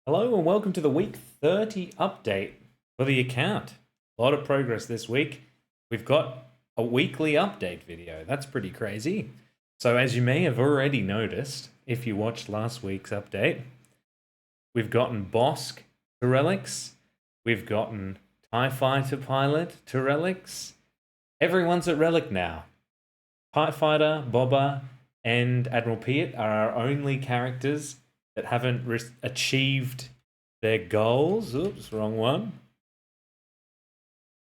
Hello and welcome to the week 30 update for the account. A lot of progress this week. We've got a weekly update video. That's pretty crazy. So as you may have already noticed, if you watched last week's update, we've gotten Bosk to relics. We've gotten TIE Fighter Pilot to relics. Everyone's at relic now. TIE Fighter, Boba, and Admiral Piet are our only characters that haven't achieved their goals. Oops, wrong one.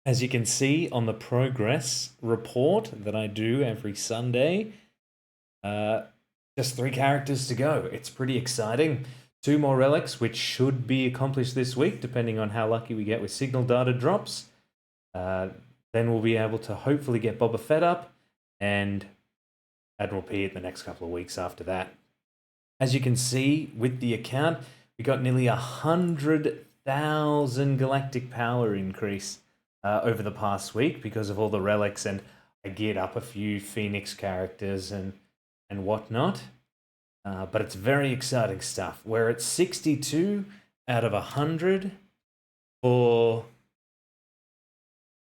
As you can see on the progress report that I do every Sunday, just 3 characters to go. It's pretty exciting. 2 more relics, which should be accomplished this week, depending on how lucky we get with signal data drops. Then we'll be able to hopefully get Boba Fett up and Admiral Piet the next couple of weeks after that. As you can see with the account, we got nearly 100,000 galactic power increase over the past week because of all the relics, and I geared up a few Phoenix characters and whatnot. But it's very exciting stuff. We're at 62 out of 100 for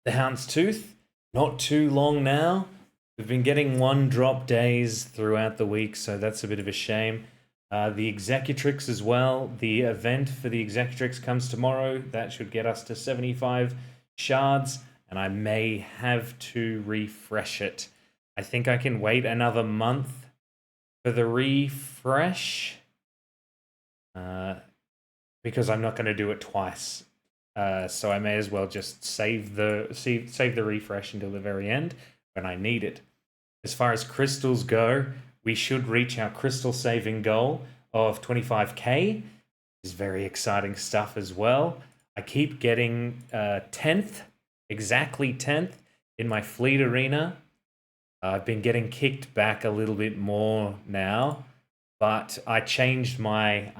the Houndstooth. Not too long now. We've been getting 1-drop days throughout the week, so that's a bit of a shame. The Executrix as well. The event for the Executrix comes tomorrow. That should get us to 75 shards, and I may have to refresh it. I think I can wait another month for the refresh because I'm not going to do it twice. So I may as well just save the refresh until the very end when I need it. As far as crystals go, we should reach our crystal saving goal of 25k. Is very exciting stuff as well. I keep getting 10th, exactly 10th in my fleet arena. I've been getting kicked back a little bit more now, but I changed my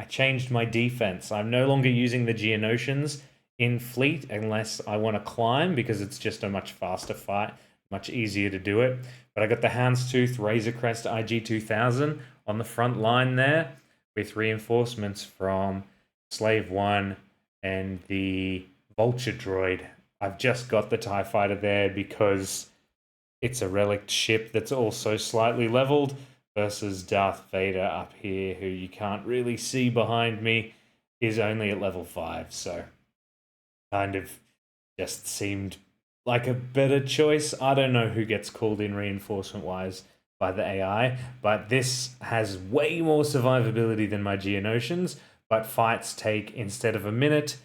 defense. I'm no longer using the Geonosians in fleet unless I want to climb, because it's just a much faster fight, much easier to do it. But I got the Houndstooth Razor Crest IG-2000 on the front line there with reinforcements from Slave 1 and the Vulture Droid. I've just got the TIE Fighter there because it's a relic ship that's also slightly leveled versus Darth Vader up here, who you can't really see behind me, is only at level 5. So kind of just seemed like a better choice. I don't know who gets called in reinforcement-wise by the AI, but this has way more survivability than my Geonosians, but fights take, instead of a minute,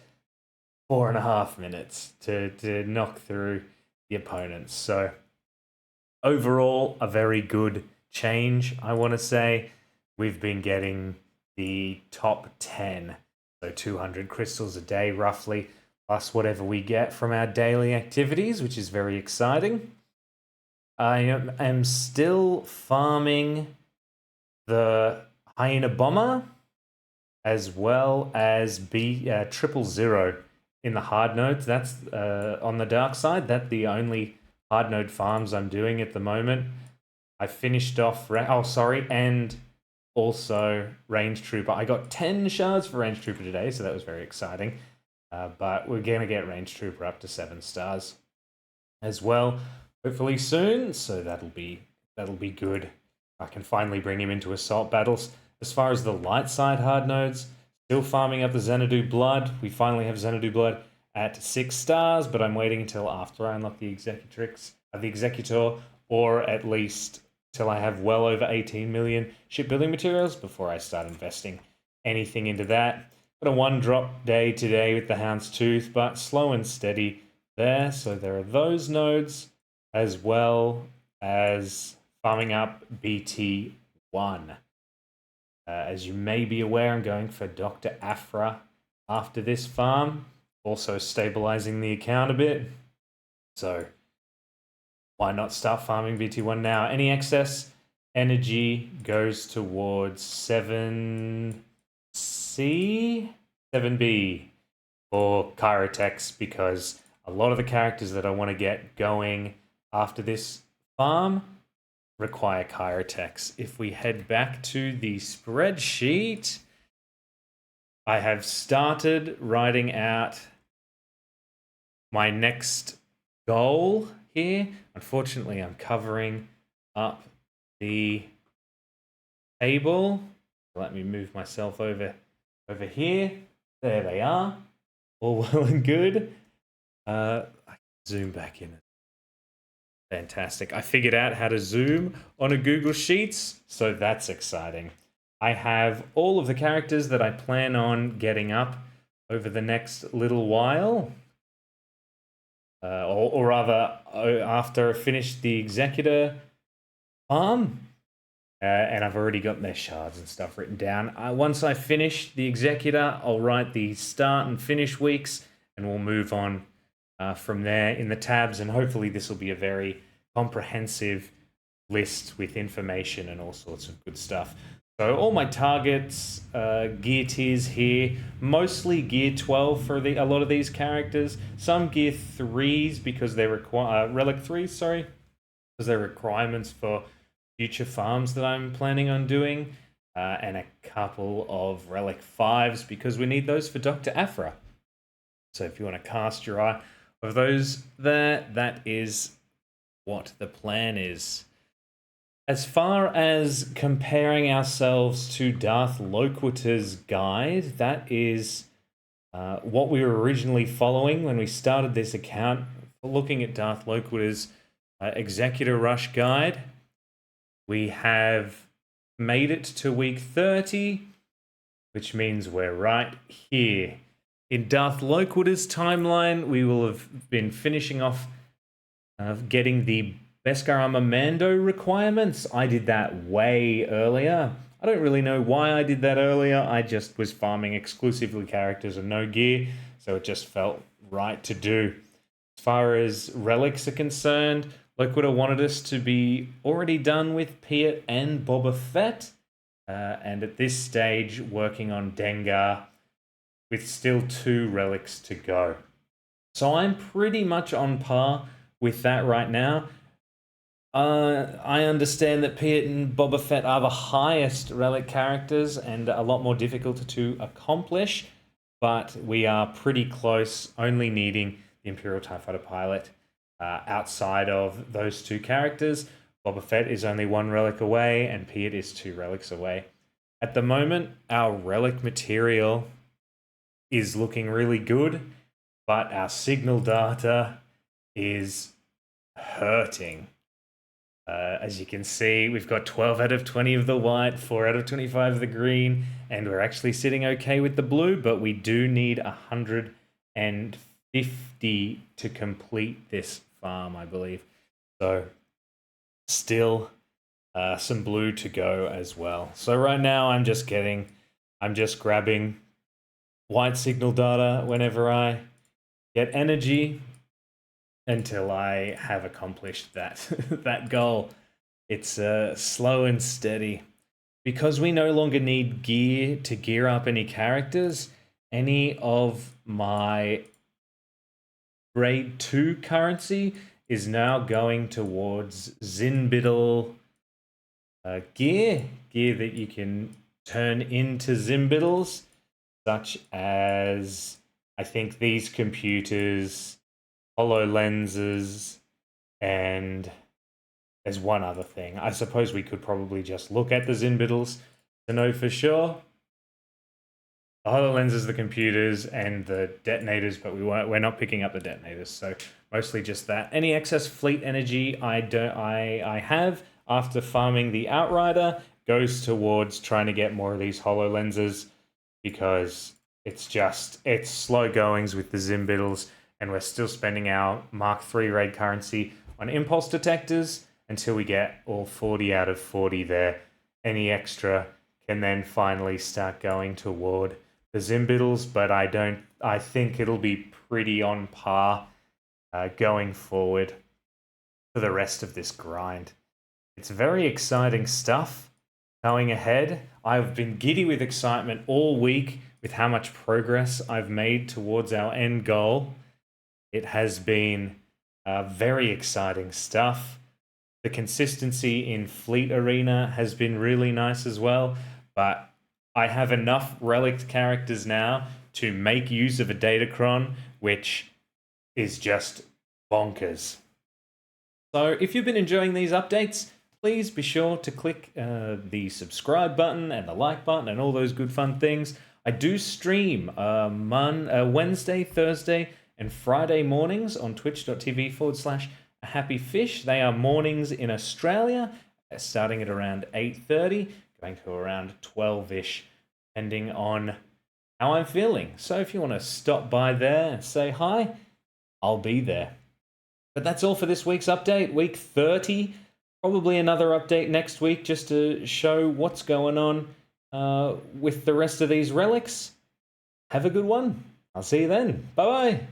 4.5 minutes to knock through the opponents. So overall, a very good change, I want to say. We've been getting the top 10, so 200 crystals a day roughly, plus whatever we get from our daily activities, which is very exciting. I am still farming the Hyena Bomber as well as B000 in the hard nodes. That's on the dark side. That's the only hard node farms I'm doing at the moment. I finished off, and also Range Trooper. I got 10 shards for Range Trooper today, so that was very exciting. But we're going to get Range Trooper up to 7 stars as well, hopefully soon, so that'll be good. I can finally bring him into assault battles. As far as the light side hard nodes, still farming up the Xanadu Blood. We finally have Xanadu Blood at 6 stars, but I'm waiting until after I unlock the Executor, or at least till I have well over 18 million shipbuilding materials before I start investing anything into that. Got a 1-drop day today with the Houndstooth, but slow and steady there. So there are those nodes, as well as farming up BT1. As you may be aware, I'm going for Dr. Afra after this farm, also stabilizing the account a bit. So why not start farming BT1 now? Any excess energy goes towards 7C, 7B for Chirotex, because a lot of the characters that I want to get going after this farm require Chirotex. If we head back to the spreadsheet, I have started writing out my next goal here. Unfortunately, I'm covering up the table. Let me move myself over here. There they are. All well and good. I can zoom back in. Fantastic. I figured out how to zoom on a Google Sheets, so that's exciting. I have all of the characters that I plan on getting up over the next little while. Or rather, after I finish the Executor farm. And I've already got their shards and stuff written down. Once I finish the Executor, I'll write the start and finish weeks, and we'll move on from there in the tabs. And hopefully this will be a very comprehensive list with information and all sorts of good stuff. So all my targets, gear tiers here, mostly gear 12 for a lot of these characters. Some gear 3s because they require, relic 3s, sorry, because they're requirements for future farms that I'm planning on doing, and a couple of relic 5s because we need those for Dr. Aphra. So if you want to cast your eye of those there, that is what the plan is. As far as comparing ourselves to Darth Loquator's guide, that is what we were originally following when we started this account, looking at Darth Loquator's Executor Rush guide. We have made it to week 30, which means we're right here. In Darth Loquator's timeline, we will have been finishing off getting the Beskar Armor Mando requirements. I did that way earlier. I don't really know why I did that earlier. I just was farming exclusively characters and no gear, so it just felt right to do. As far as relics are concerned, Loquator wanted us to be already done with Piet and Boba Fett, and at this stage working on Dengar with still 2 relics to go. So I'm pretty much on par with that right now. I understand that Piet and Boba Fett are the highest relic characters and a lot more difficult to accomplish, but we are pretty close, only needing the Imperial TIE Fighter pilot. Outside of those 2 characters, Boba Fett is only 1 relic away and Piet is 2 relics away. At the moment, our relic material is looking really good, but our signal data is hurting. As you can see, we've got 12 out of 20 of the white, 4 out of 25 of the green, and we're actually sitting okay with the blue, but we do need 150 to complete this farm, I believe. So still some blue to go as well. So right now I'm just grabbing white signal data whenever I get energy until I have accomplished that goal. It's slow and steady. Because we no longer need gear to gear up any characters, any of my grade 2 currency is now going towards Zinbittle gear that you can turn into Zimbittles, such as, I think, these computers, HoloLenses, and there's one other thing. I suppose we could probably just look at the Zinbittles to know for sure. The HoloLenses, the computers, and the detonators, but we're not picking up the detonators, so mostly just that. Any excess fleet energy I have after farming the Outrider goes towards trying to get more of these HoloLenses, because it's slow goings with the Zimbittles, and we're still spending our Mark III raid currency on impulse detectors until we get all 40 out of 40 there. Any extra can then finally start going toward the Zimbittles, but I think it'll be pretty on par going forward for the rest of this grind. It's very exciting stuff going ahead. I've been giddy with excitement all week with how much progress I've made towards our end goal. It has been very exciting stuff. The consistency in Fleet Arena has been really nice as well, but I have enough relic characters now to make use of a Datacron, which is just bonkers. So if you've been enjoying these updates, please be sure to click the subscribe button and the like button and all those good fun things. I do stream Wednesday, Thursday, and Friday mornings on twitch.tv/happyfish. They are mornings in Australia, starting at around 8:30, going to around 12-ish, depending on how I'm feeling. So if you want to stop by there and say hi, I'll be there. But that's all for this week's update, week 30. Probably another update next week just to show what's going on with the rest of these relics. Have a good one. I'll see you then. Bye-bye.